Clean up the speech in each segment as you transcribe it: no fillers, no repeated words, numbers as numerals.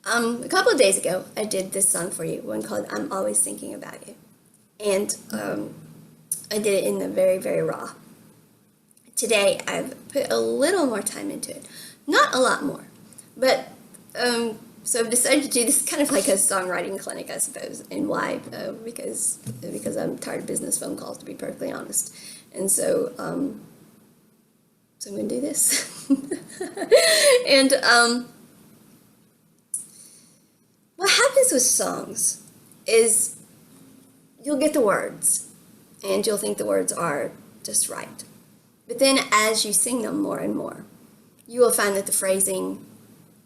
A couple of days ago, I did this song for you, one called I'm Always Thinking About You. And I did it in the very, very raw. Today, I've put a little more time into it. Not a lot more. But, so I've decided to do this kind of like a songwriting clinic, I suppose. And why? Because I'm tired of business phone calls, to be perfectly honest. And so I'm going to do this. And, what happens with songs is you'll get the words and you'll think the words are just right. But then as you sing them more and more, you will find that the phrasing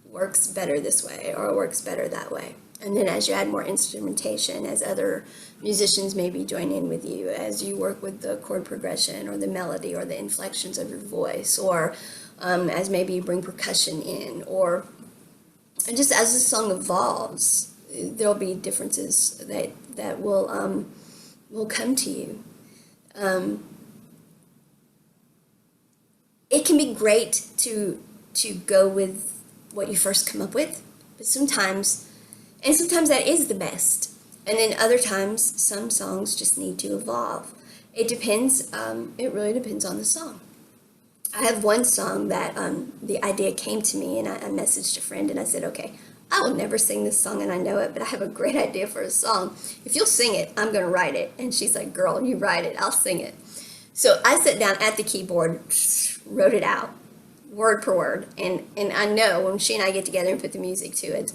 works better this way or works better that way. And then as you add more instrumentation, as other musicians maybe join in with you, as you work with the chord progression or the melody or the inflections of your voice, or as maybe you bring percussion in, or and just as the song evolves, there'll be differences that will come to you. It can be great to go with what you first come up with, but sometimes that is the best. And then other times, some songs just need to evolve. It depends. It really depends on the song. I have one song that the idea came to me, and I messaged a friend and I said, okay, I will never sing this song and I know it, but I have a great idea for a song. If you'll sing it, I'm going to write it. And she's like, girl, you write it, I'll sing it. So I sat down at the keyboard, wrote it out, word per word. And I know when she and I get together and put the music to it,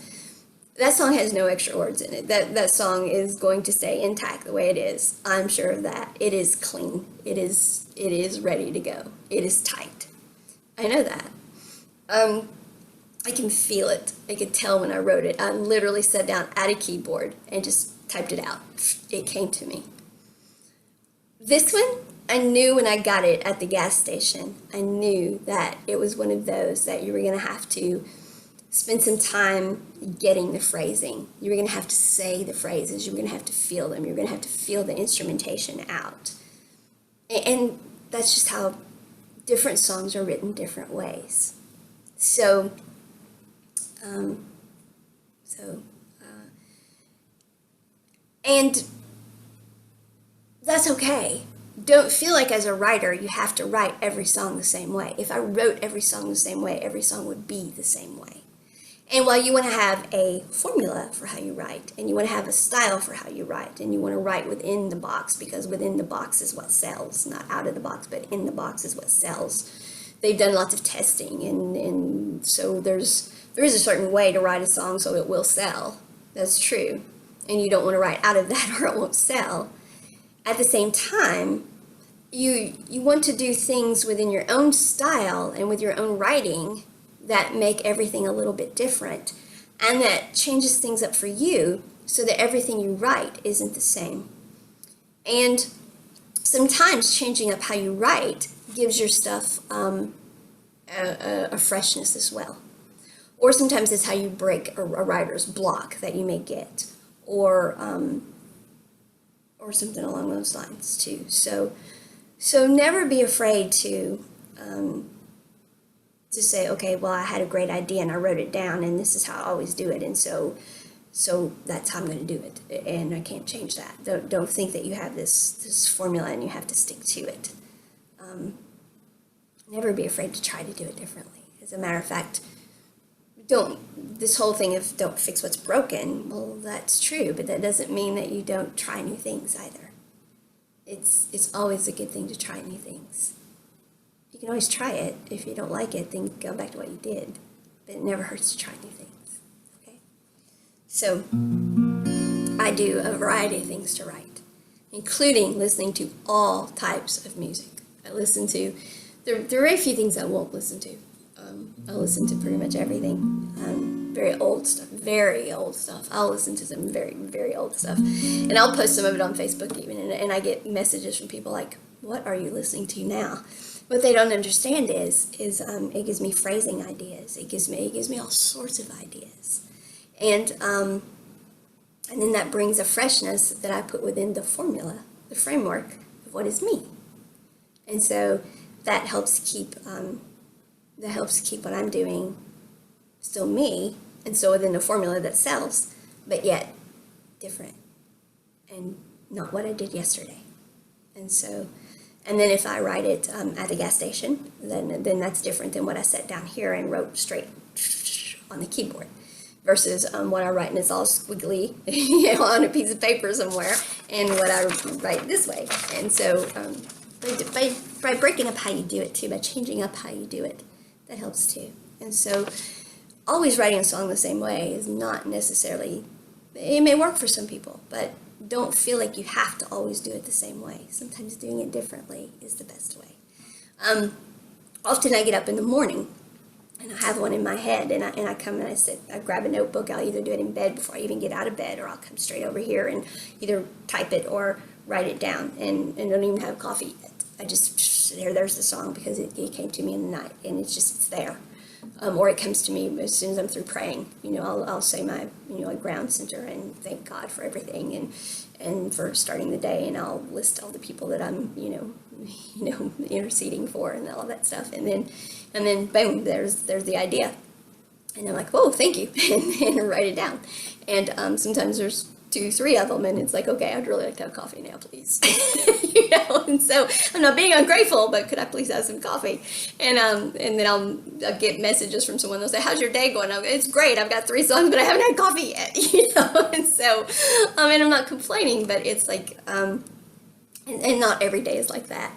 that song has no extra words in it. That song is going to stay intact the way it is. I'm sure of that. It is clean. It is ready to go. It is tight. I know that. I can feel it. I could tell when I wrote it. I literally sat down at a keyboard and just typed it out. It came to me. This one, I knew when I got it at the gas station. I knew that it was one of those that you were going to have to spend some time getting the phrasing. You were going to have to say the phrases. You were going to have to feel them. You were going to have to feel the instrumentation out. And that's just how different songs are written different ways. So, and that's okay. Don't feel like as a writer you have to write every song the same way. If I wrote every song the same way, every song would be the same way. And while you want to have a formula for how you write, and you want to have a style for how you write, and you want to write within the box, because within the box is what sells, not out of the box, but in the box is what sells. They've done lots of testing, and so there is a certain way to write a song so it will sell. That's true. And you don't want to write out of that or it won't sell. At the same time, you want to do things within your own style and with your own writing that make everything a little bit different, and that changes things up for you so that everything you write isn't the same. And sometimes changing up how you write gives your stuff a freshness as well. Or sometimes it's how you break a writer's block that you may get, or something along those lines too. So never be afraid to say, okay, well, I had a great idea and I wrote it down and this is how I always do it, and so that's how I'm going to do it, and I can't change that. Don't think that you have this formula and you have to stick to it. Never be afraid to try to do it differently. As a matter of fact, this whole thing of don't fix what's broken, well, that's true, but that doesn't mean that you don't try new things either. It's always a good thing to try new things. You can always try it. If you don't like it, then go back to what you did. But it never hurts to try new things. Okay? So, I do a variety of things to write, including listening to all types of music. I listen to, there are very few things I won't listen to. I'll listen to pretty much everything. Very old stuff. I'll listen to some very, very old stuff. And I'll post some of it on Facebook even, and I get messages from people like, what are you listening to now? What they don't understand is it gives me phrasing ideas. It gives me all sorts of ideas. And then that brings a freshness that I put within the formula, the framework of what is me. And so that helps keep what I'm doing still me, And so within a formula that sells, but yet different and not what I did yesterday. And so, and then if I write it at the gas station, then that's different than what I sat down here and wrote straight on the keyboard, versus what I write and it's all squiggly, on a piece of paper somewhere, and what I write this way. And so by breaking up how you do it too, by changing up how you do it, that helps too. And so always writing a song the same way is not necessarily, it may work for some people, but don't feel like you have to always do it the same way. Sometimes doing it differently is the best way. Often I get up in the morning and I have one in my head, and I come and I grab a notebook. I'll either do it in bed before I even get out of bed, or I'll come straight over here and either type it or write it down, and don't even have coffee yet. I just, there's the song, because it came to me in the night, and it's there. Or it comes to me as soon as I'm through praying. I'll say my, a ground center and thank God for everything and for starting the day, and I'll list all the people that I'm, interceding for and all that stuff. And then boom, there's the idea. And I'm like, whoa, thank you, and write it down. And sometimes there's 2-3 of them, and it's like, okay, I'd really like to have coffee now, please. And so I'm not being ungrateful, but could I please have some coffee? And then I'll get messages from someone. They'll say, how's your day going? I'll go, it's great. I've got 3 songs, but I haven't had coffee yet. And so, and I'm not complaining, but it's like, and not every day is like that.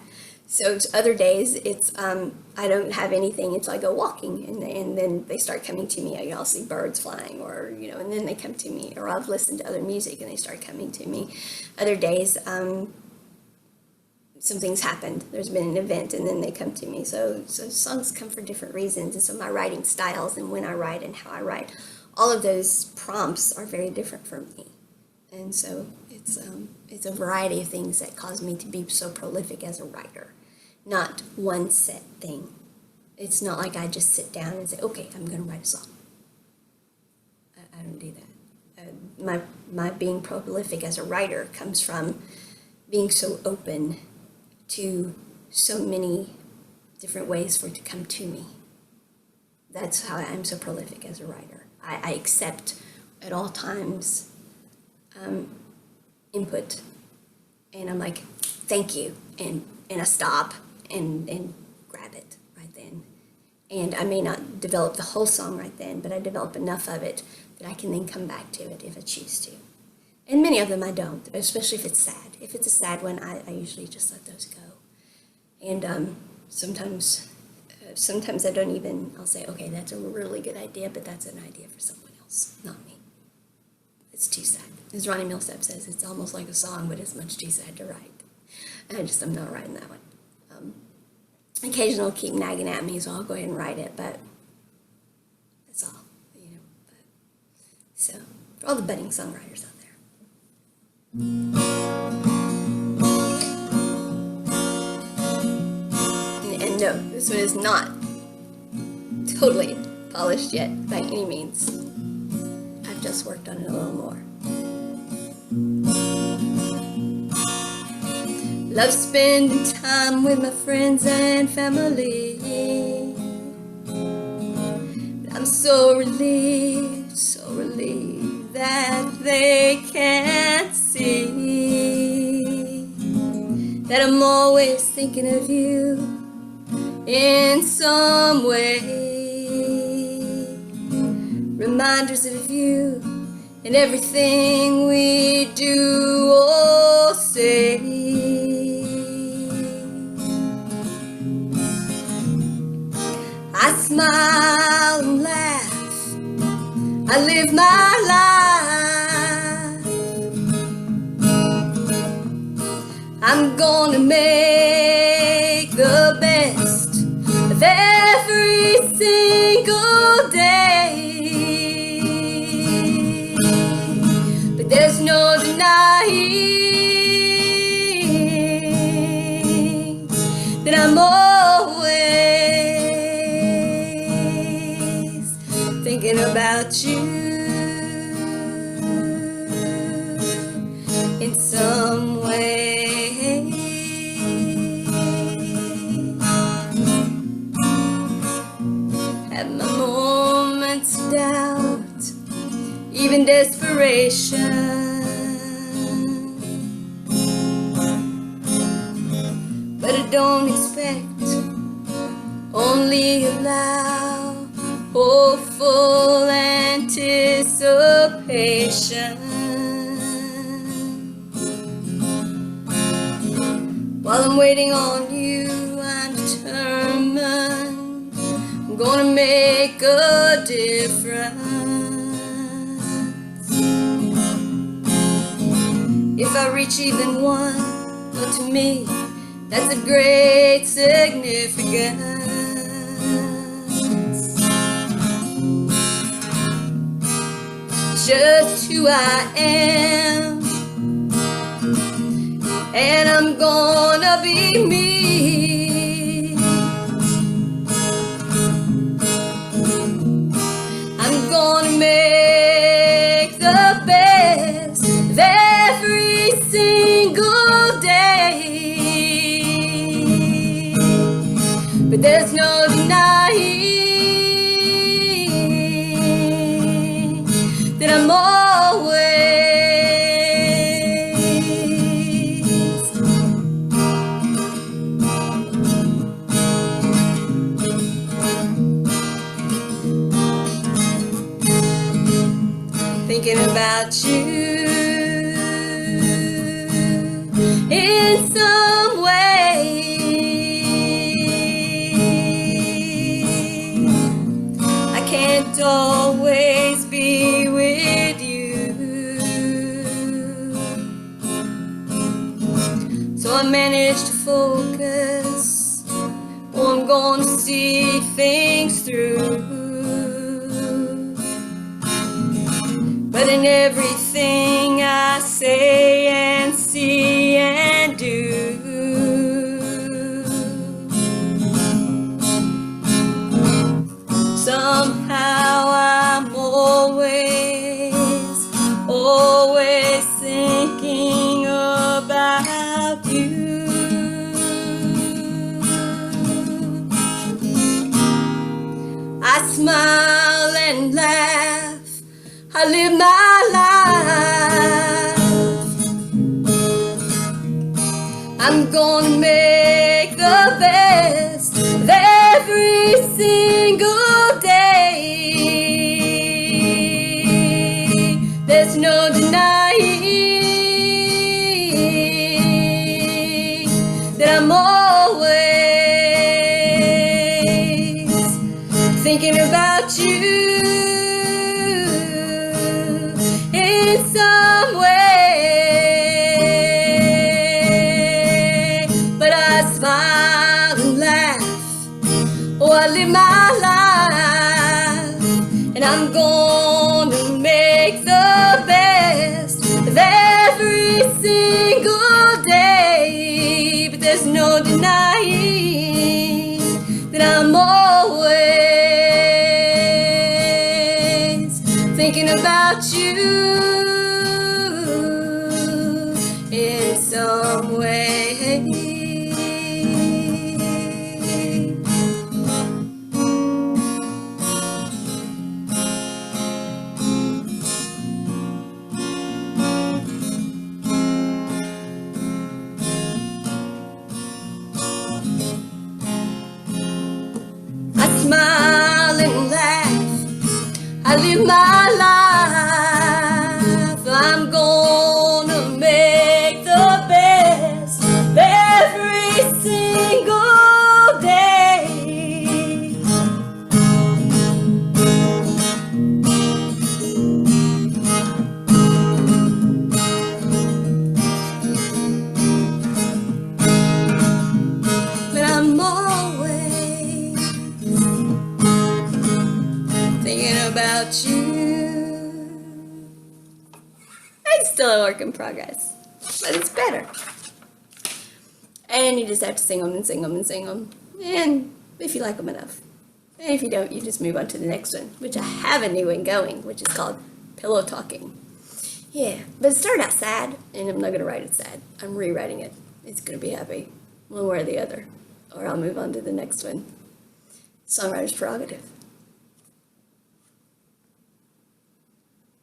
So other days, it's I don't have anything until I go walking, and then they start coming to me. I'll see birds flying, or and then they come to me, or I've listened to other music and they start coming to me. Other days, something's happened. There's been an event, and then they come to me. So songs come for different reasons, and so my writing styles and when I write and how I write, all of those prompts are very different for me, and so it's a variety of things that cause me to be so prolific as a writer. Not one set thing. It's not like I just sit down and say, okay, I'm going to write a song. I don't do that. My being prolific as a writer comes from being so open to so many different ways for it to come to me. That's how I'm so prolific as a writer. I accept at all times input, and I'm like, thank you, and I stop and grab it right then. And I may not develop the whole song right then, but I develop enough of it that I can then come back to it if I choose to. And many of them I don't, especially if it's sad. If it's a sad one, I usually just let those go. And sometimes I don't even, I'll say, okay, that's a really good idea, but that's an idea for someone else, not me. It's too sad. As Ronnie Millsap says, it's almost like a song, but it's much too sad to write. I'm not writing that one. Occasionally it'll keep nagging at me, so I'll go ahead and write it, but that's all, But, so, for all the budding songwriters out there. And no, this one is not totally polished yet by any means. I've just worked on it a little more. Love spending time with my friends and family. I'm so relieved that they can't see that I'm always thinking of you in some way. Reminders of you and everything we do or say. I smile and laugh, I live my life. I'm gonna make the best of every single day. But there's no denying that I'm always thinking about you in some way. Have my moments of doubt, even desperation. But I don't expect, only allow hopeful anticipation. While I'm waiting on you, I'm determined I'm gonna make a difference. If I reach even one, well, to me, that's a great significance. Just who I am, and I'm gonna be me. I'm gonna make the best of every single day. But there's no denying that I'm always thinking about you in some way. I can't always be with you, so I managed to focus. Oh, I'm gonna see things through. But in everything I say and see and do, somehow I'm always thinking about you. I smile and laugh, I live my life. I'm gonna make the best of every single day. There's no denying that I'm always thinking about you in some way. But I smile and laugh, oh, I live my life, and I'm gonna make the best of every single day. But there's no denying that I'm always thinking about you in some way. I smile and laugh, I live my life. I'm gonna make the best of every single day. But I'm always thinking about you. It's still a work in progress, but it's better. And you just have to sing them and sing them and sing them. And if you like them enough. And if you don't, you just move on to the next one, which I have a new one going, which is called Pillow Talking. Yeah, but it started out sad, and I'm not going to write it sad. I'm rewriting it. It's going to be happy, one way or the other. Or I'll move on to the next one. Songwriter's prerogative.